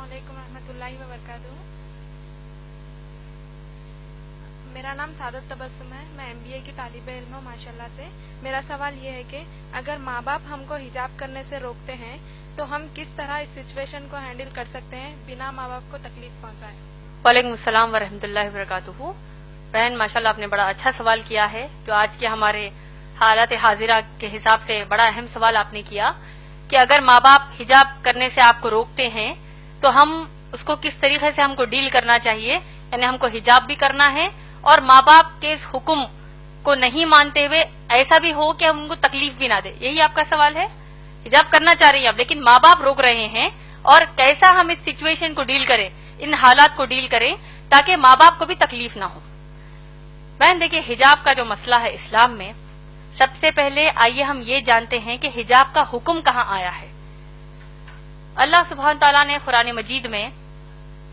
علیکم ورحمۃ اللہ وبرکاتہ. میرا نام سعادت تبسم ہے. میں MBA کی طالب علم ہوں ماشاء اللہ سے. میرا سوال یہ ہے کہ اگر ماں باپ ہم کو حجاب کرنے سے روکتے ہیں تو ہم کس طرح اس سچویشن کو ہینڈل کر سکتے ہیں بنا ماں باپ کو تکلیف پہنچائے. وعلیکم السلام ورحمۃ اللہ وبرکاتہ. بہن ماشاء اللہ آپ نے بڑا اچھا سوال کیا ہے، جو آج کے ہمارے حالات حاضرہ کے حساب سے بڑا اہم سوال آپ نے کیا کہ اگر ماں باپ حجاب کرنے سے آپ کو روکتے ہیں تو ہم اس کو کس طریقے سے ہم کو ڈیل کرنا چاہیے. یعنی ہم کو حجاب بھی کرنا ہے اور ماں باپ کے اس حکم کو نہیں مانتے ہوئے ایسا بھی ہو کہ ہم ان کو تکلیف بھی نہ دے. یہی آپ کا سوال ہے؟ حجاب کرنا چاہ رہی ہیں آپ لیکن ماں باپ روک رہے ہیں، اور کیسا ہم اس سچویشن کو ڈیل کریں، ان حالات کو ڈیل کریں تاکہ ماں باپ کو بھی تکلیف نہ ہو. بہن دیکھیں، حجاب کا جو مسئلہ ہے اسلام میں، سب سے پہلے آئیے ہم یہ جانتے ہیں کہ حجاب کا حکم کہاں آیا ہے. اللہ سبحانہ تعالیٰ نے قرآن مجید میں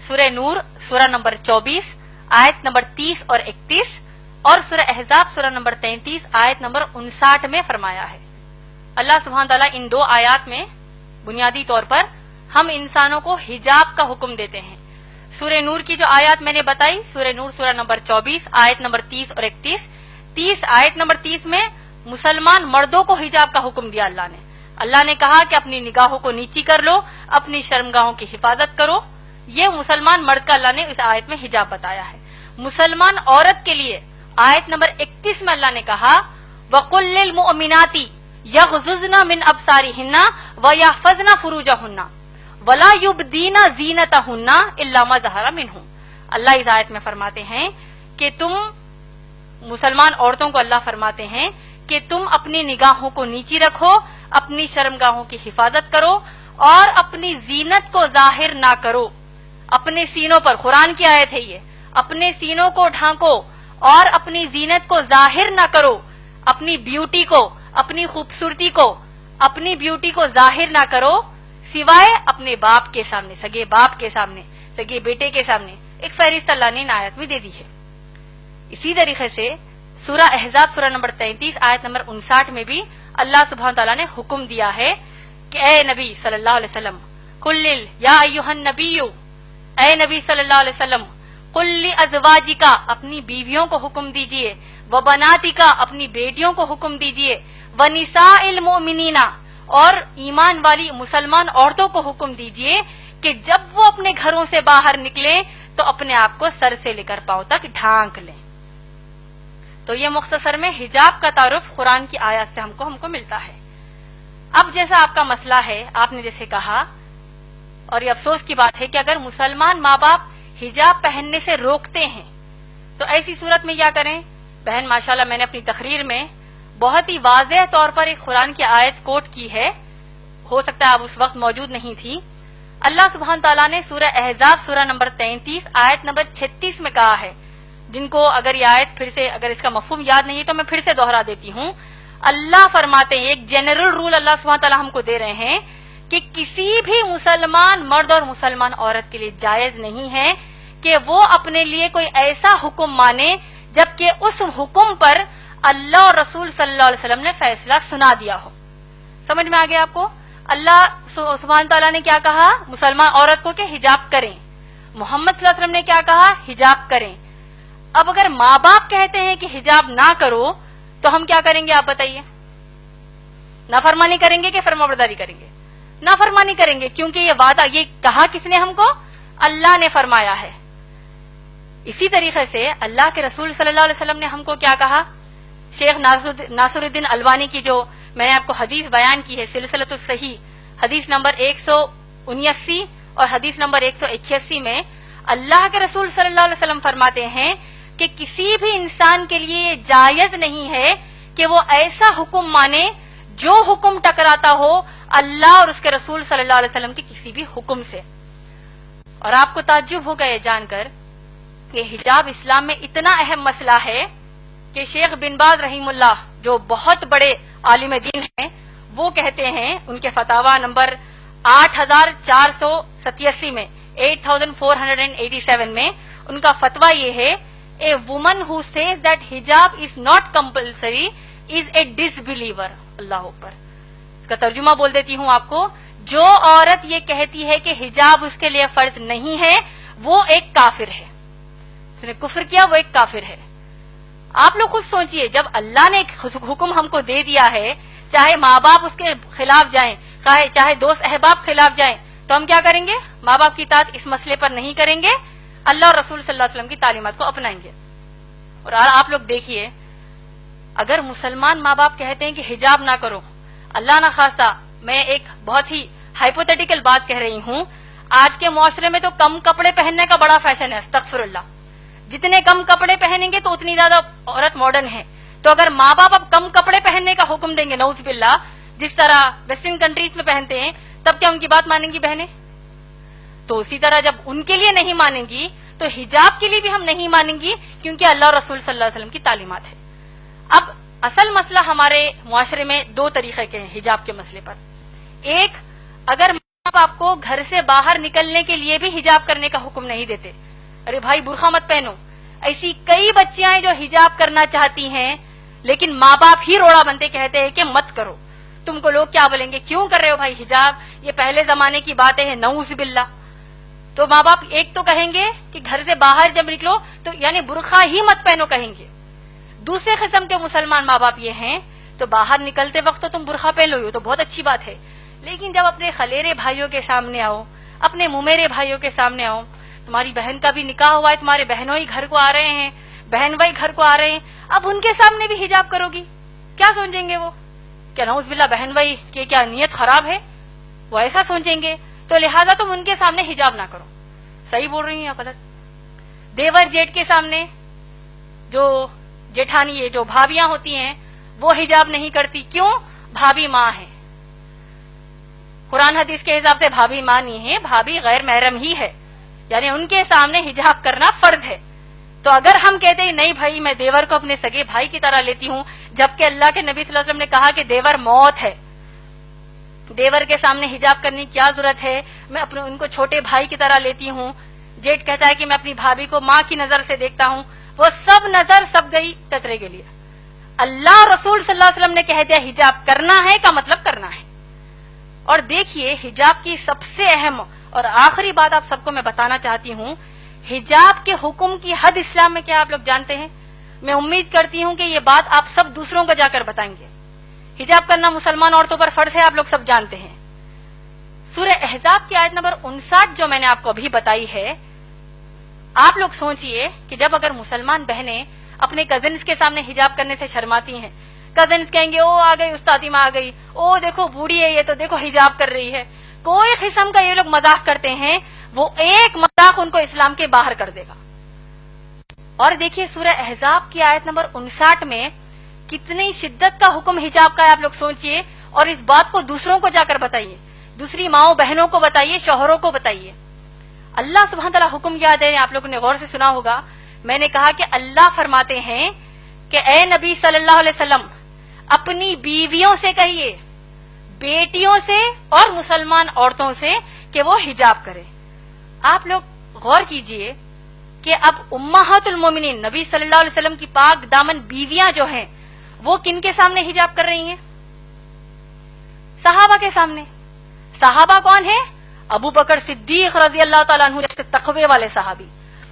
سورہ نور سورہ نمبر 24 آیت نمبر 30 اور 31 اور سورہ احزاب سورہ نمبر 33 آیت نمبر 59 میں فرمایا ہے. اللہ سبحانہ تعالیٰ ان دو آیات میں بنیادی طور پر ہم انسانوں کو حجاب کا حکم دیتے ہیں. سورہ نور کی جو آیات میں نے بتائی، سورہ نور سورہ نمبر 24 آیت نمبر 30 اور 31 آیت نمبر 30 میں مسلمان مردوں کو حجاب کا حکم دیا اللہ نے. اللہ نے کہا کہ اپنی نگاہوں کو نیچی کر لو، اپنی شرمگاہوں کی حفاظت کرو. یہ مسلمان مرد کا اللہ نے اس آیت میں حجاب بتایا ہے. مسلمان عورت کے لیے آیت نمبر 31 میں اللہ نے کہا وَقُلْ لِلْمُؤْمِنَاتِ يَغْضُضْنَ مِنْ أَبْصَارِهِنَّ وَيَحْفَظْنَ فُرُوجَهُنَّ وَلَا يُبْدِينَ زِينَتَهُنَّ إِلَّا مَا ظَهَرَ مِنْهُ. اللہ اس آیت میں فرماتے ہیں کہ تم مسلمان عورتوں کو اللہ فرماتے ہیں کہ تم اپنی نگاہوں کو نیچی رکھو، اپنی شرمگاہوں کی حفاظت کرو اور اپنی زینت کو ظاہر نہ کرو. اپنے سینوں پر، قرآن کی آیت ہے یہ، اپنے سینوں کو ڈھانکو اور اپنی زینت کو ظاہر نہ کرو. اپنی بیوٹی کو، اپنی خوبصورتی کو، اپنی بیوٹی کو ظاہر نہ کرو سوائے اپنے باپ کے سامنے، سگے باپ کے سامنے، سگے بیٹے کے سامنے. ایک فہرست اللہ نے ان آیت میں دے دی ہے. اسی طریقے سے سورہ احزاب سورہ نمبر 33 آیت نمبر 59 میں بھی اللہ سبحانہ تعالیٰ نے حکم دیا ہے کہ اے نبی صلی اللہ علیہ وسلم قل یا ایھا النبی، اے نبی صلی اللہ علیہ وسلم قل لازواجک، اپنی بیویوں کو حکم دیجئے، وبناتک، اپنی بیٹیوں کو حکم دیجئے، ونساء المؤمنین، اور ایمان والی مسلمان عورتوں کو حکم دیجئے کہ جب وہ اپنے گھروں سے باہر نکلیں تو اپنے آپ کو سر سے لے کر پاؤں تک ڈھانک لیں. تو یہ مختصر میں حجاب کا تعارف قرآن کی آیات سے ہم کو ملتا ہے. اب جیسا آپ کا مسئلہ ہے، آپ نے جیسے کہا، اور یہ افسوس کی بات ہے کہ اگر مسلمان ماں باپ حجاب پہننے سے روکتے ہیں تو ایسی صورت میں کیا کریں. بہن ماشاءاللہ میں نے اپنی تقریر میں بہت ہی واضح طور پر ایک قرآن کی آیت کوٹ کی ہے، ہو سکتا ہے آپ اس وقت موجود نہیں تھی. اللہ سبحانہ تعالیٰ نے سورہ احزاب سورہ نمبر 33 آیت نمبر 36 میں کہا ہے، جن کو اگر یہ آیت پھر سے، اگر اس کا مفہوم یاد نہیں تو میں پھر سے دوہرا دیتی ہوں. اللہ فرماتے ہیں، ایک جنرل رول اللہ سبحانہ تعالیٰ ہم کو دے رہے ہیں کہ کسی بھی مسلمان مرد اور مسلمان عورت کے لیے جائز نہیں ہے کہ وہ اپنے لیے کوئی ایسا حکم مانے جبکہ اس حکم پر اللہ اور رسول صلی اللہ علیہ وسلم نے فیصلہ سنا دیا ہو. سمجھ میں آ گیا آپ کو؟ اللہ سبحانہ تعالیٰ نے کیا کہا مسلمان عورت کو کہ حجاب کریں. محمد صلی اللہ علیہ وسلم نے کیا کہا؟ حجاب کریں. اب اگر ماں باپ کہتے ہیں کہ حجاب نہ کرو تو ہم کیا کریں گے آپ بتائیے؟ نافرمانی کریں گے کہ فرمانبرداری کریں گے؟ نافرمانی کریں گے، کیونکہ یہ وعدہ، یہ کہا کس نے ہم کو؟ اللہ نے فرمایا ہے. اسی طریقے سے اللہ کے رسول صلی اللہ علیہ وسلم نے ہم کو کیا کہا؟ شیخ ناصر الدین البانی کی جو میں نے آپ کو حدیث بیان کی ہے، سلسلۃ الصحیح، حدیث نمبر 179 اور حدیث نمبر 181 میں اللہ کے رسول صلی اللہ علیہ وسلم فرماتے ہیں کہ کسی بھی انسان کے لیے یہ جائز نہیں ہے کہ وہ ایسا حکم مانے جو حکم ٹکراتا ہو اللہ اور اس کے رسول صلی اللہ علیہ وسلم کے کسی بھی حکم سے. اور آپ کو تعجب ہوگا یہ جان کر کہ حجاب اسلام میں اتنا اہم مسئلہ ہے کہ شیخ بن باز رحیم اللہ جو بہت بڑے عالم دین ہیں، وہ کہتے ہیں ان کے فتاوا نمبر 8487 میں 8487 میں ان کا فتویٰ یہ ہے، a woman who says that حجاب is not compulsory is a disbeliever. اللہ اکبر. اس کا ترجمہ بول دیتی ہوں آپ کو، جو عورت یہ کہتی ہے کہ حجاب اس کے لیے فرض نہیں ہے وہ ایک کافر ہے، اس نے کفر کیا، وہ ایک کافر ہے۔ آپ لوگ خود سوچئے، جب اللہ نے ایک حکم ہم کو دے دیا ہے، چاہے ماں باپ اس کے خلاف جائیں، چاہے دوست احباب خلاف جائیں، تو ہم کیا کریں گے؟ ماں باپ کی اطاعت اس مسئلے پر نہیں کریں گے، اللہ اور رسول صلی اللہ علیہ وسلم کی تعلیمات کو اپنائیں گے۔ اور آپ لوگ دیکھیے، اگر مسلمان ماں باپ کہتے ہیں کہ حجاب نہ کرو، اللہ نہ خواستہ میں ایک بہت ہی ہائپوتھیٹیکل بات کہہ رہی ہوں، آج کے معاشرے میں تو کم کپڑے پہننے کا بڑا فیشن ہے، استغفر اللہ، جتنے کم کپڑے پہنیں گے تو اتنی زیادہ عورت ماڈرن ہے۔ تو اگر ماں باپ اب کم کپڑے پہننے کا حکم دیں گے، نعوذ باللہ، جس طرح ویسٹرن کنٹریز میں پہنتے ہیں، تب کیا ان کی بات مانیں گی بہنیں؟ تو اسی طرح جب ان کے لیے نہیں مانیں گی تو حجاب کے لیے بھی ہم نہیں مانیں گی، کیونکہ اللہ اور رسول صلی اللہ علیہ وسلم کی تعلیمات ہے۔ اب اصل مسئلہ ہمارے معاشرے میں دو طریقے کے ہیں حجاب کے مسئلے پر۔ ایک، اگر ماں باپ آپ کو گھر سے باہر نکلنے کے لیے بھی حجاب کرنے کا حکم نہیں دیتے، ارے بھائی برقع مت پہنو، ایسی کئی بچیاں ہیں جو حجاب کرنا چاہتی ہیں لیکن ماں باپ ہی روڑا بنتے کہتے ہیں کہ مت کرو، تم کو لوگ کیا بولیں گے، کیوں کر رہے ہو بھائی حجاب، یہ پہلے زمانے کی باتیں ہیں، نعوذ باللہ۔ تو ماں باپ ایک تو کہیں گے کہ گھر سے باہر جب نکلو تو یعنی برقع ہی مت پہنو کہیں گے۔ دوسرے قسم کے مسلمان ماں باپ یہ ہیں تو باہر نکلتے وقت تو تم برقع پہن لو، تو بہت اچھی بات ہے، لیکن جب اپنے خلیرے بھائیوں کے سامنے آؤ، اپنے ممیرے بھائیوں کے سامنے آؤ، تمہاری بہن کا بھی نکاح ہوا ہے، تمہارے بہنوں ہی گھر کو آ رہے ہیں، بہن بھائی گھر کو آ رہے ہیں، اب ان کے سامنے بھی حجاب کرو گی، کیا سوچیں گے وہ؟ کیا نعوذ باللہ بہن بھائی کی کیا نیت خراب ہے؟ وہ ایسا سوچیں گے، تو لہٰذا تم ان کے سامنے حجاب نہ کرو۔ صحیح بول رہی ہیں یا غلط؟ دیور جیٹ کے سامنے جو جیٹھانی جو بھابیاں ہوتی ہیں وہ حجاب نہیں کرتی، کیوں؟ بھابی ماں ہے، قرآن حدیث کے حساب سے بھابی ماں نہیں ہے، بھابی غیر محرم ہی ہے، یعنی ان کے سامنے حجاب کرنا فرض ہے۔ تو اگر ہم کہتے ہیں نہیں بھائی میں دیور کو اپنے سگے بھائی کی طرح لیتی ہوں، جبکہ اللہ کے نبی صلی اللہ علیہ وسلم نے کہا کہ دیور موت ہے، دیور کے سامنے حجاب کرنے کی کیا ضرورت ہے، میں اپنے ان کو چھوٹے بھائی کی طرح لیتی ہوں۔ جیٹ کہتا ہے کہ میں اپنی بھابھی کو ماں کی نظر سے دیکھتا ہوں، وہ سب نظر سب گئی کچرے کے لیے۔ اللہ رسول صلی اللہ علیہ وسلم نے کہہ دیا حجاب کرنا ہے کا مطلب کرنا ہے۔ اور دیکھیے حجاب کی سب سے اہم اور آخری بات آپ سب کو میں بتانا چاہتی ہوں، حجاب کے حکم کی حد اسلام میں کیا آپ لوگ جانتے ہیں؟ میں امید کرتی ہوں کہ یہ بات آپ سب دوسروں کو جا کر بتائیں گے۔ حجاب کرنا مسلمان عورتوں پر فرض ہے، آپ لوگ سب جانتے ہیں۔ سورہ احزاب کی آیت نمبر 59 جو میں نے آپ کو ابھی بتائی ہے، آپ لوگ سوچئے کہ جب اگر مسلمان بہنیں اپنے کزنز کے سامنے حجاب کرنے سے شرماتی ہیں، کزنز کہیں گے او آ گئی استادی ماں آ گئی، او دیکھو بوڑھی ہے یہ تو دیکھو حجاب کر رہی ہے، کوئی قسم کا یہ لوگ مذاق کرتے ہیں، وہ ایک مذاق ان کو اسلام کے باہر کر دے گا۔ اور دیکھیے سورہ احزاب کی آیت نمبر 59 میں کتنی شدت کا حکم حجاب کا ہے، آپ لوگ سوچئے، اور اس بات کو دوسروں کو جا کر بتائیے، دوسری ماؤں بہنوں کو بتائیے، شوہروں کو بتائیے۔ اللہ سبحانہ تعالیٰ حکم کیا دے رہے ہیں، آپ لوگوں نے غور سے سنا ہوگا، میں نے کہا کہ اللہ فرماتے ہیں کہ اے نبی صلی اللہ علیہ وسلم اپنی بیویوں سے کہیے، بیٹیوں سے اور مسلمان عورتوں سے کہ وہ حجاب کرے۔ آپ لوگ غور کیجئے کہ اب امہات المومنین نبی صلی اللہ علیہ وسلم کی پاک دامن بیویاں جو ہیں وہ کن کے سامنے حجاب کر رہی ہیں؟ صحابہ کے سامنے۔ صحابہ کون ہیں؟ ابو بکر صدیق رضی اللہ تعالیٰ عنہ جیسے تقوی والے صحابی،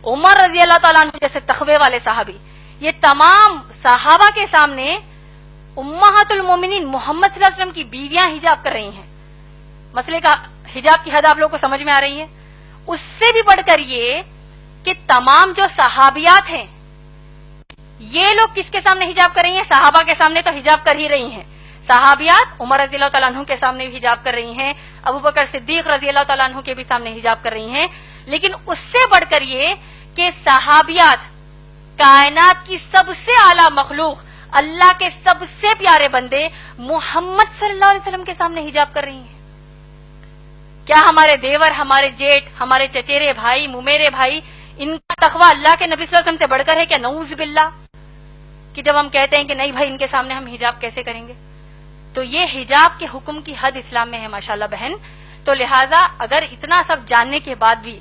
عمر رضی اللہ تعالیٰ عنہ جیسے تقوی والے صحابی، یہ تمام صحابہ کے سامنے امہات المومنین محمد صلی اللہ علیہ وسلم کی بیویاں حجاب کر رہی ہیں۔ مسئلے کا حجاب کی حد آپ لوگوں کو سمجھ میں آ رہی ہے؟ اس سے بھی بڑھ کر یہ کہ تمام جو صحابیات ہیں یہ لوگ کس کے سامنے حجاب کر رہی ہیں؟ صحابہ کے سامنے تو حجاب کر ہی رہی ہیں، صحابیات عمر رضی اللہ تعالیٰ عنہ کے سامنے بھی حجاب کر رہی ہیں، ابو بکر صدیق رضی اللہ تعالیٰ عنہ کے بھی سامنے حجاب کر رہی ہیں، لیکن اس سے بڑھ کر یہ کہ صحابیات کائنات کی سب سے اعلیٰ مخلوق اللہ کے سب سے پیارے بندے محمد صلی اللہ علیہ وسلم کے سامنے حجاب کر رہی ہیں۔ کیا ہمارے دیور، ہمارے جیٹ، ہمارے چچیرے بھائی، ممیرے بھائی، ان کا تقویٰ اللہ کے نبی صلی اللہ علیہ وسلم سے بڑھ کر ہے کیا؟ نعوذ باللہ، کہ جب ہم کہتے ہیں کہ نہیں بھائی ان کے سامنے ہم حجاب کیسے کریں گے؟ تو یہ حجاب کے حکم کی حد اسلام میں ہے ماشاءاللہ بہن۔ تو لہٰذا اگر اتنا سب جاننے کے بعد بھی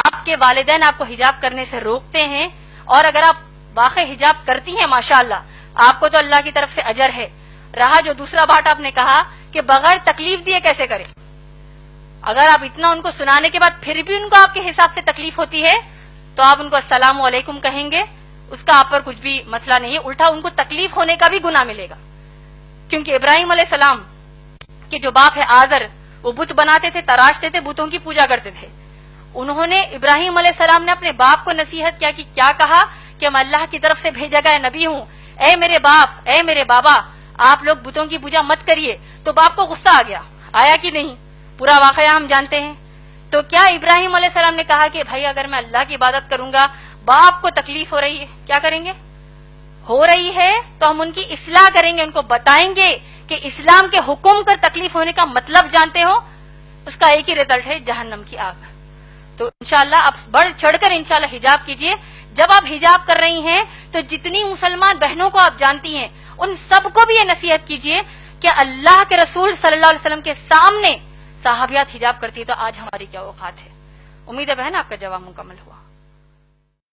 آپ کے والدین آپ کو حجاب کرنے سے روکتے ہیں، اور اگر آپ واقع حجاب کرتی ہیں ماشاءاللہ آپ کو تو اللہ کی طرف سے اجر ہے۔ رہا جو دوسرا بات آپ نے کہا کہ بغیر تکلیف دیے کیسے کریں، اگر آپ اتنا ان کو سنانے کے بعد پھر بھی ان کو آپ کے حساب سے تکلیف ہوتی ہے تو آپ ان کو السلام علیکم کہیں گے، اس کا آپ پر کچھ بھی مسئلہ نہیں ہے، الٹا ان کو تکلیف ہونے کا بھی گناہ ملے گا. کیونکہ ابراہیم علیہ السلام کے جو باپ ہے آزر، وہ بت بناتے تھے، تراشتے تھے، بتوں کی پوجا کرتے تھے. انہوں نے ابراہیم علیہ السلام نے اپنے باپ کو نصیحت کیا کہ کیا کہا کہ میں اللہ کی طرف سے بھیجا گیا نبی ہوں، اے میرے باپ، اے میرے بابا، آپ لوگ بتوں کی پوجا مت کریے. تو باپ کو غصہ آ گیا، آیا کہ نہیں؟ پورا واقعہ ہم جانتے ہیں. تو کیا ابراہیم علیہ السلام نے کہا کہ بھائی اگر میں اللہ کی عبادت کروں گا، باپ کو تکلیف ہو رہی ہے، کیا کریں گے؟ ہو رہی ہے تو ہم ان کی اصلاح کریں گے، ان کو بتائیں گے کہ اسلام کے حکم کر تکلیف ہونے کا مطلب جانتے ہو، اس کا ایک ہی رزلٹ ہے جہنم کی آگ. تو انشاءاللہ آپ بڑھ چڑھ کر انشاءاللہ حجاب کیجئے. جب آپ حجاب کر رہی ہیں تو جتنی مسلمان بہنوں کو آپ جانتی ہیں ان سب کو بھی یہ نصیحت کیجئے کہ اللہ کے رسول صلی اللہ علیہ وسلم کے سامنے صحابیات حجاب کرتی ہے تو آج ہماری کیا اوقات ہے. امید ہے بہن آپ کا جواب مکمل ہوا.